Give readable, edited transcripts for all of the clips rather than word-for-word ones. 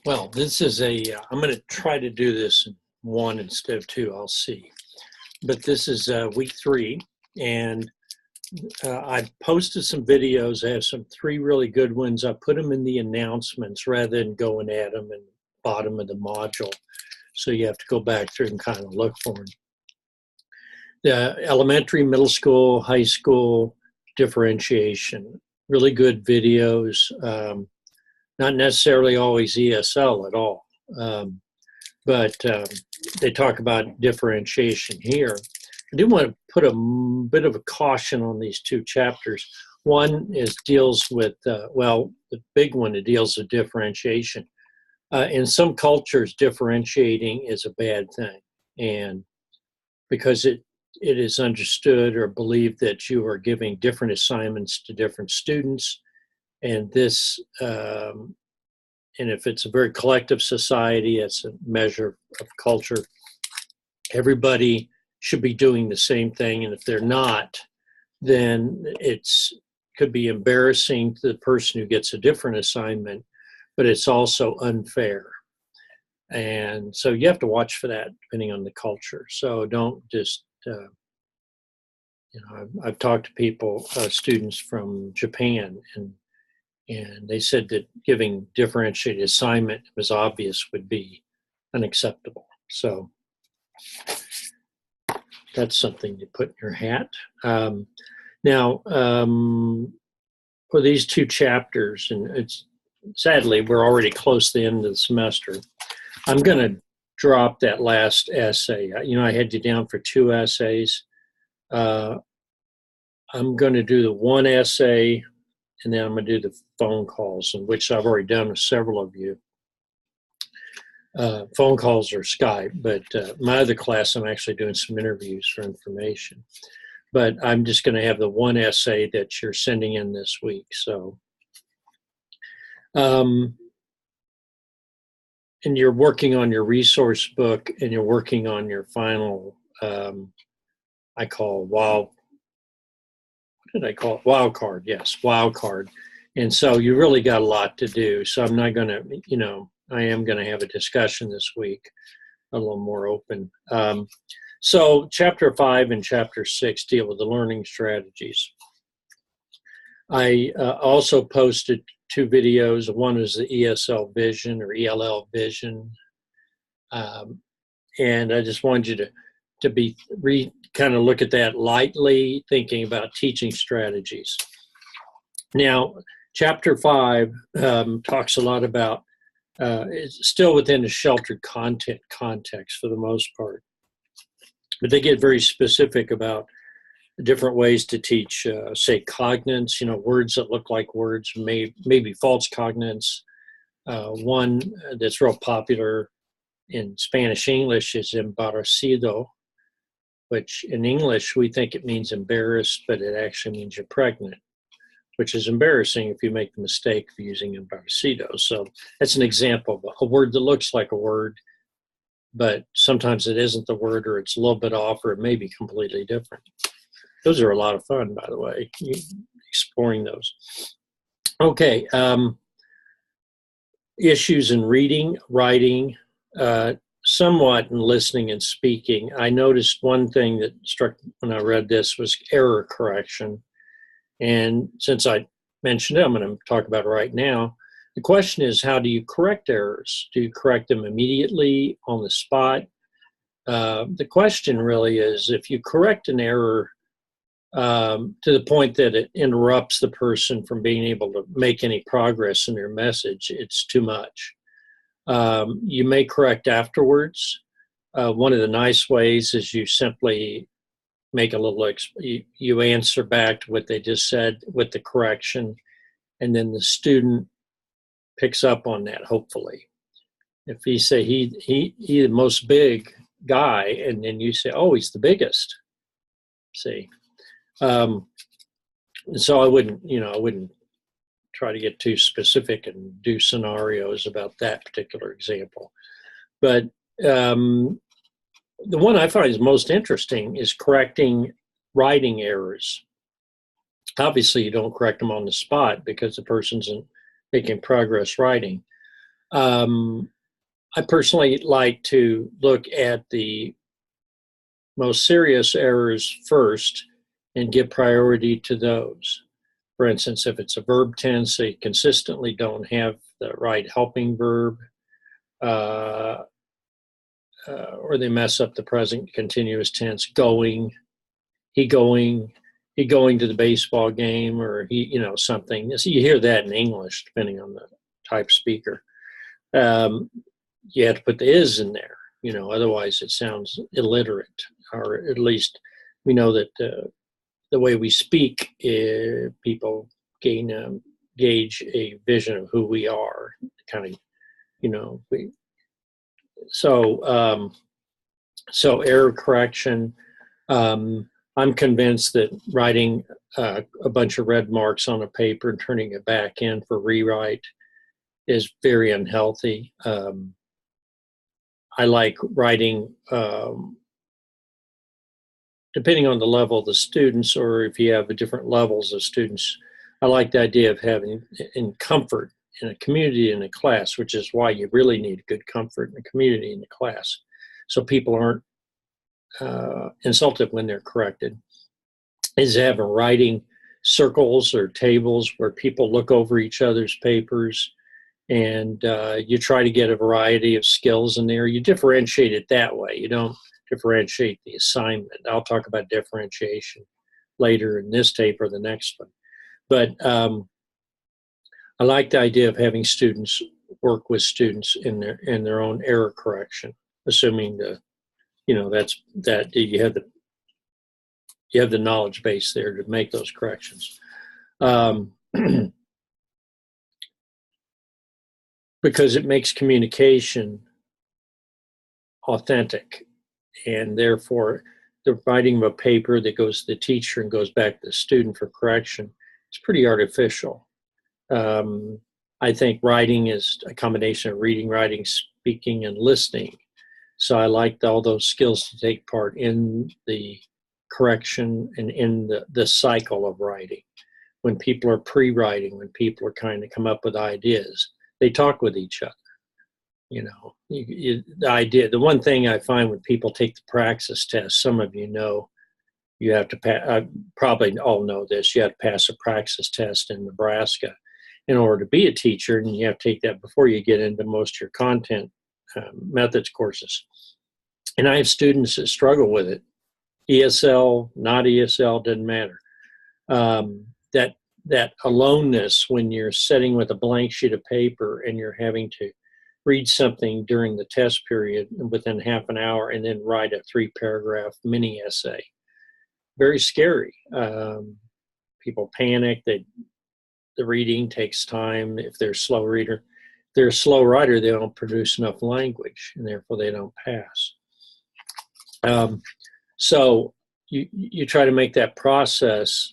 Well, this is I'm going to try to do this in one instead of two. I'll see. But this is week 3, and I posted some videos. I have some 3 really good ones. I put them in the announcements rather than going at them in the bottom of the module. So you have to go back through and kind of look for them. The elementary, middle school, high school differentiation. Really good videos. Not necessarily always ESL at all. But they talk about differentiation here. I do want to put a bit of a caution on these 2 chapters. One deals with, the big one, it deals with differentiation. In some cultures, differentiating is a bad thing, and because it is understood or believed that you are giving different assignments to different students, and this and if it's a very collective society, it's a measure of culture. Everybody should be doing the same thing, and if they're not, then it's could be embarrassing to the person who gets a different assignment, but it's also unfair. And so you have to watch for that depending on the culture. So don't just, I've talked to people, students from Japan, and they said that giving differentiated assignment was obvious would be unacceptable. So that's something to put in your hat. Now, for these 2 chapters, and it's sadly we're already close to the end of the semester, I'm going to drop that last essay. I had you down for 2 essays. I'm going to do the 1 essay, and then I'm going to do the phone calls, in which I've already done with several of you. Phone calls or Skype, but my other class, I'm actually doing some interviews for information. But I'm just going to have the 1 essay that you're sending in this week. So, and you're working on your resource book, and you're working on your final, I call wild card. Yes, wild card. And so you really got a lot to do. So I'm not going to, I am going to have a discussion this week, a little more open. So chapter 5 and chapter 6 deal with the learning strategies. I also posted 2 videos. One is the ESL Vision or ELL Vision. And I just wanted you to kind of look at that lightly, thinking about teaching strategies. Now, chapter 5 talks a lot about, it's still within a sheltered context for the most part, but they get very specific about different ways to teach, say, cognates, words that look like words, maybe false cognates. One that's real popular in Spanish English is embarracido, which in English we think it means embarrassed, but it actually means you're pregnant, which is embarrassing if you make the mistake of using embarracido. So that's an example of a word that looks like a word, but sometimes it isn't the word, or it's a little bit off, or it may be completely different. Those are a lot of fun, by the way, exploring those. Okay, issues in reading, writing, somewhat in listening and speaking. I noticed one thing that struck when I read this was error correction. And since I mentioned it, I'm going to talk about it right now. The question is, how do you correct errors? Do you correct them immediately on the spot? The question really is, if you correct an error to the point that it interrupts the person from being able to make any progress in their message, it's too much. You may correct afterwards. One of the nice ways is you simply make a little, you answer back to what they just said with the correction, and then the student picks up on that, hopefully. If you say he the most big guy, and then you say, oh, he's the biggest, see. So I wouldn't try to get too specific and do scenarios about that particular example. But the one I find is most interesting is correcting writing errors. Obviously, you don't correct them on the spot because the person's making progress writing. I personally like to look at the most serious errors first and give priority to those. For instance, if it's a verb tense, they consistently don't have the right helping verb, uh, or they mess up the present continuous tense, going, he going, he going to the baseball game, or something. So you hear that in English, depending on the type speaker. You have to put the is in there, otherwise it sounds illiterate, or at least we know that the way we speak, people gauge a vision of who we are, kind of, so so error correction. I'm convinced that writing a bunch of red marks on a paper and turning it back in for rewrite is very unhealthy. I like writing, depending on the level of the students, or if you have different levels of students, I like the idea of having in comfort in a community in a class, which is why you really need good comfort in a community in the class, so people aren't insulted when they're corrected, is having writing circles or tables where people look over each other's papers, and you try to get a variety of skills in there. You differentiate it that way. You don't differentiate the assignment. I'll talk about differentiation later in this tape or the next one. But I like the idea of having students work with students in their own error correction, assuming that's that you have the knowledge base there to make those corrections. Because it makes communication authentic, and therefore the writing of a paper that goes to the teacher and goes back to the student for correction is pretty artificial. I think writing is a combination of reading, writing, speaking, and listening. So I like all those skills to take part in the correction and in the cycle of writing. When people are pre-writing, when people are kind of come up with ideas, they talk with each other. The one thing I find when people take the praxis test, some of you have to pass, probably all know this, you have to pass a praxis test in Nebraska in order to be a teacher, and you have to take that before you get into most of your content methods courses. And I have students that struggle with it. ESL, not ESL, doesn't matter. That aloneness when you're sitting with a blank sheet of paper and you're having to read something during the test period within half an hour and then write a 3-paragraph mini essay. Very scary. People panic. The reading takes time. If they're a slow reader, if they're a slow writer, they don't produce enough language, and therefore they don't pass. So you try to make that process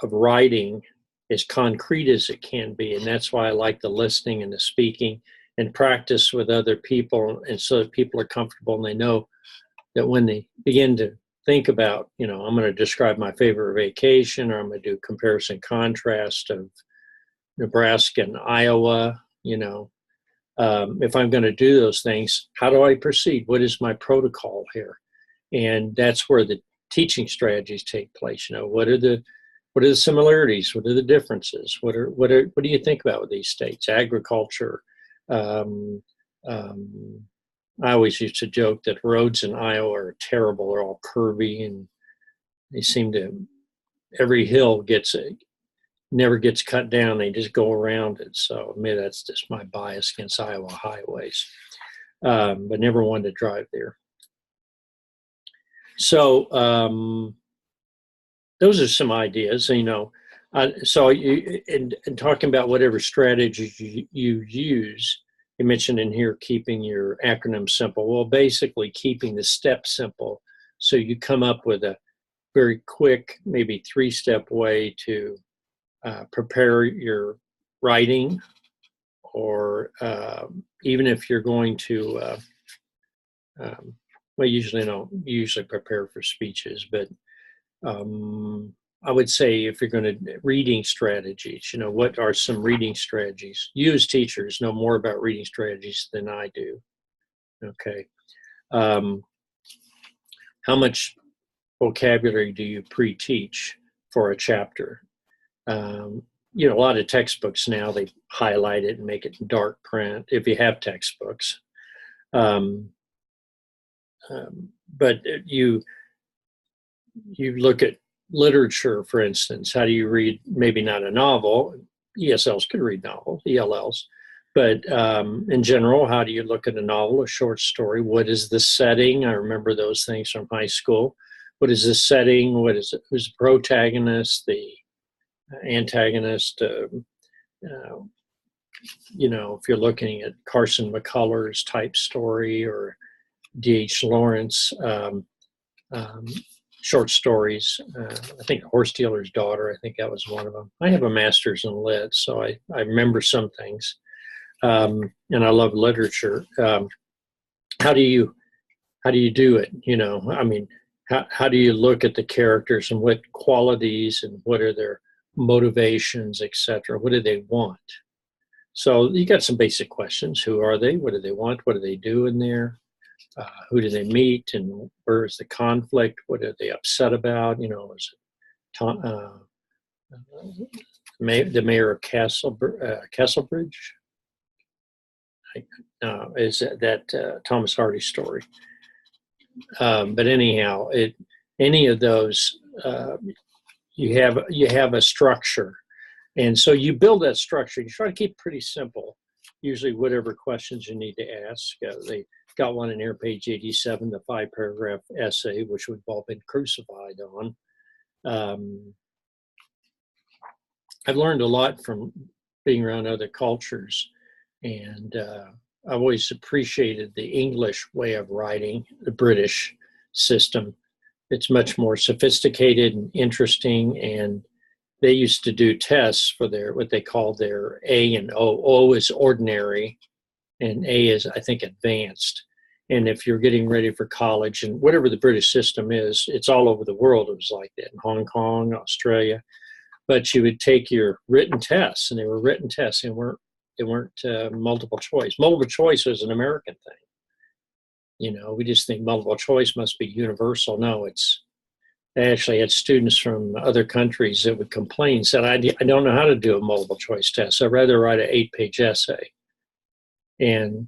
of writing as concrete as it can be, and that's why I like the listening and the speaking and practice with other people, and so that people are comfortable and they know that when they begin to think about, I'm going to describe my favorite vacation, or I'm going to do comparison contrast of Nebraska and Iowa, if I'm going to do those things, how do I proceed? What is my protocol here? And that's where the teaching strategies take place. What are the similarities? What are the differences? What do you think about with these states? Agriculture. I always used to joke that roads in Iowa are terrible. They're all curvy, and they seem to, every hill never gets cut down. They just go around it. So maybe that's just my bias against Iowa highways. But never wanted to drive there. So those are some ideas, so in talking about whatever strategy you use, you mentioned in here keeping your acronym simple. Well, basically keeping the steps simple, so you come up with a very quick, maybe 3-step way to prepare your writing, or even if you're going to, well, usually prepare for speeches, but I would say if you're going to reading strategies, what are some reading strategies? You as teachers know more about reading strategies than I do. Okay. Um, how much vocabulary do you pre-teach for a chapter? A lot of textbooks now, they highlight it and make it in dark print if you have textbooks. Um, but you look at literature, for instance. How do you read, maybe not a novel? ESLs could read novels, ELLs. But in general, how do you look at a novel, a short story? What is the setting? I remember those things from high school. What is the setting? What is it? Who's the protagonist, the antagonist? If you're looking at Carson McCullers type story or D.H. Lawrence, short stories. I think Horse Dealer's Daughter, I think that was one of them. I have a master's in lit, so I remember some things. And I love literature. How do you do it? How do you look at the characters and what qualities and what are their motivations, etc.? What do they want? So you got some basic questions. Who are they? What do they want? What do they do in there? Who do they meet, and where is the conflict? What are they upset about? Is it the mayor of Castlebridge? Is that Thomas Hardy story? But anyhow, any of those, you have a structure, and so you build that structure. You try to keep it pretty simple. Usually, whatever questions you need to ask, they got one in here, page 87, the 5-paragraph essay, which we've all been crucified on. I've learned a lot from being around other cultures, and I've always appreciated the English way of writing, the British system. It's much more sophisticated and interesting, and they used to do tests for what they call their A and O. O is ordinary, and A is, I think, advanced. And if you're getting ready for college, and whatever the British system is, it's all over the world. It was like that in Hong Kong, Australia. But you would take your written tests, and they were written tests, and they weren't multiple choice. Multiple choice was an American thing. We just think multiple choice must be universal. No, they actually had students from other countries that would complain, said, I don't know how to do a multiple choice test. I'd rather write an 8-page essay. And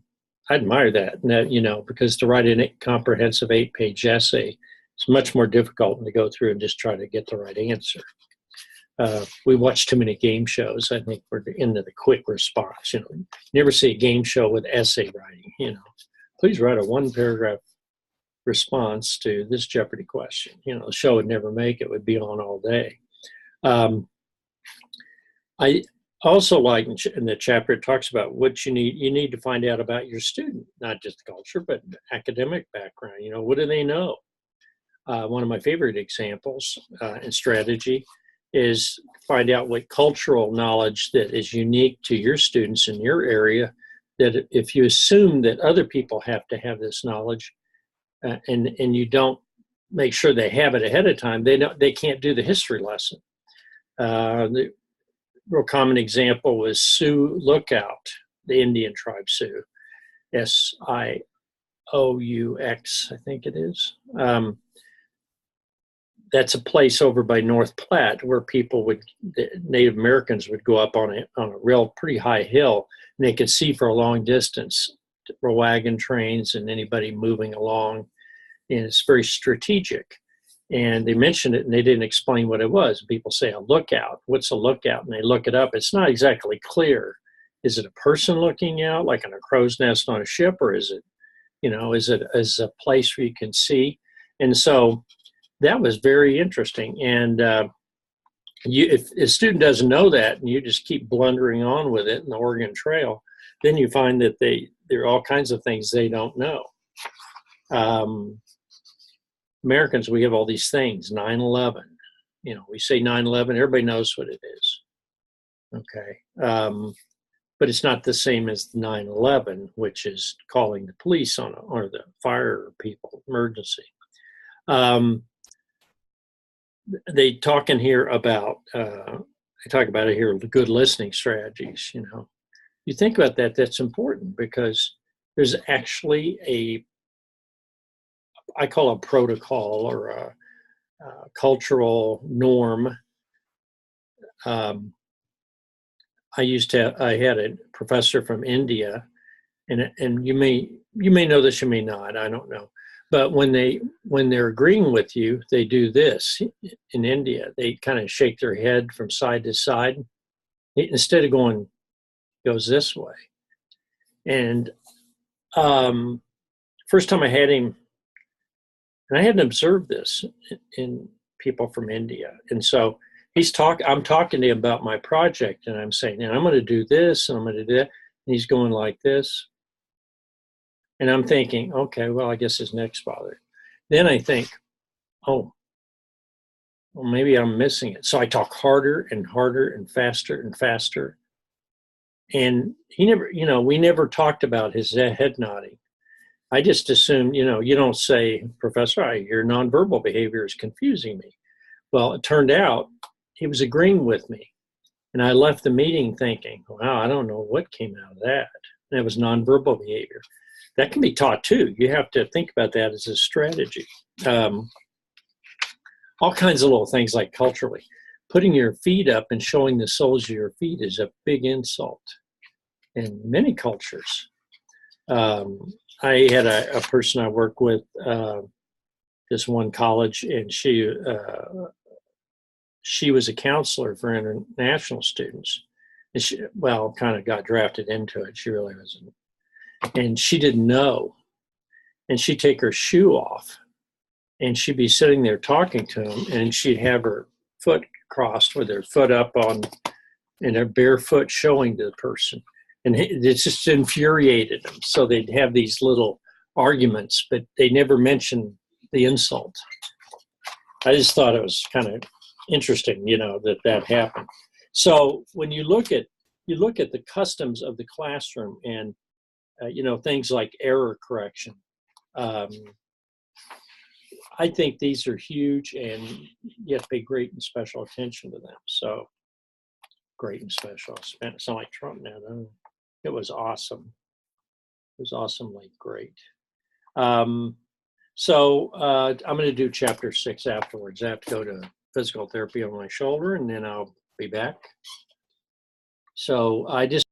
I admire that, because to write a comprehensive 8-page essay is much more difficult than to go through and just try to get the right answer. We watch too many game shows. I think we're into the quick response. Never see a game show with essay writing. Please write a 1-paragraph response to this Jeopardy question. The show would never make it. Would be on all day. I also like in the chapter, it talks about what you need to find out about your student, not just the culture, but academic background. What do they know? One of my favorite examples in strategy is find out what cultural knowledge that is unique to your students in your area, that if you assume that other people have to have this knowledge and you don't make sure they have it ahead of time, they can't do the history lesson. The real common example was Sioux Lookout, the Indian tribe Sioux, Sioux, I think it is. That's a place over by North Platte where the Native Americans would go up on a real pretty high hill, and they could see for a long distance wagon trains and anybody moving along, and it's very strategic. And they mentioned it, and they didn't explain what it was. People say a lookout. What's a lookout? And they look it up. It's not exactly clear. Is it a person looking out, like on a crow's nest on a ship, or is it a place where you can see? And so that was very interesting. And if a student doesn't know that, and you just keep blundering on with it in the Oregon Trail, then you find that there are all kinds of things they don't know. Americans, we have all these things, 9/11. We say 9/11, everybody knows what it is. Okay. But it's not the same as 9/11, which is calling the police or the fire people, emergency. they talk in here about, they talk about it here, the good listening strategies, you know. You think about that, that's important because there's actually I call a protocol or a cultural norm. I had a professor from India, and you may know this, you may not, I don't know. But when they're agreeing with you, they do this in India. They kind of shake their head from side to side instead of goes this way. And first time I had him, and I hadn't observed this in people from India. And so I'm talking to him about my project, and I'm saying, and I'm going to do this, and I'm going to do that. And he's going like this. And I'm thinking, okay, well, I guess his neck's bothered. Then I think, oh, well, maybe I'm missing it. So I talk harder and harder and faster and faster. And he never, we never talked about his head nodding. I just assumed, you don't say, Professor, your nonverbal behavior is confusing me. Well, it turned out he was agreeing with me. And I left the meeting thinking, wow, I don't know what came out of that. And it was nonverbal behavior. That can be taught too. You have to think about that as a strategy. All kinds of little things like culturally. Putting your feet up and showing the soles of your feet is a big insult in many cultures. I had a person I work with, this one college, and she was a counselor for international students. And she, kind of got drafted into it. She really wasn't. And she didn't know. And she'd take her shoe off, and she'd be sitting there talking to him, and she'd have her foot crossed with her foot up and her bare foot showing to the person. And it just infuriated them. So they'd have these little arguments, but they never mentioned the insult. I just thought it was kind of interesting, that happened. So when you look at the customs of the classroom and, things like error correction, I think these are huge, and you have to pay great and special attention to them. So great and special. I sound like Trump now, don't I? It was awesome. It was awesomely great. So I'm going to do chapter 6 afterwards. I have to go to physical therapy on my shoulder, and then I'll be back. So I just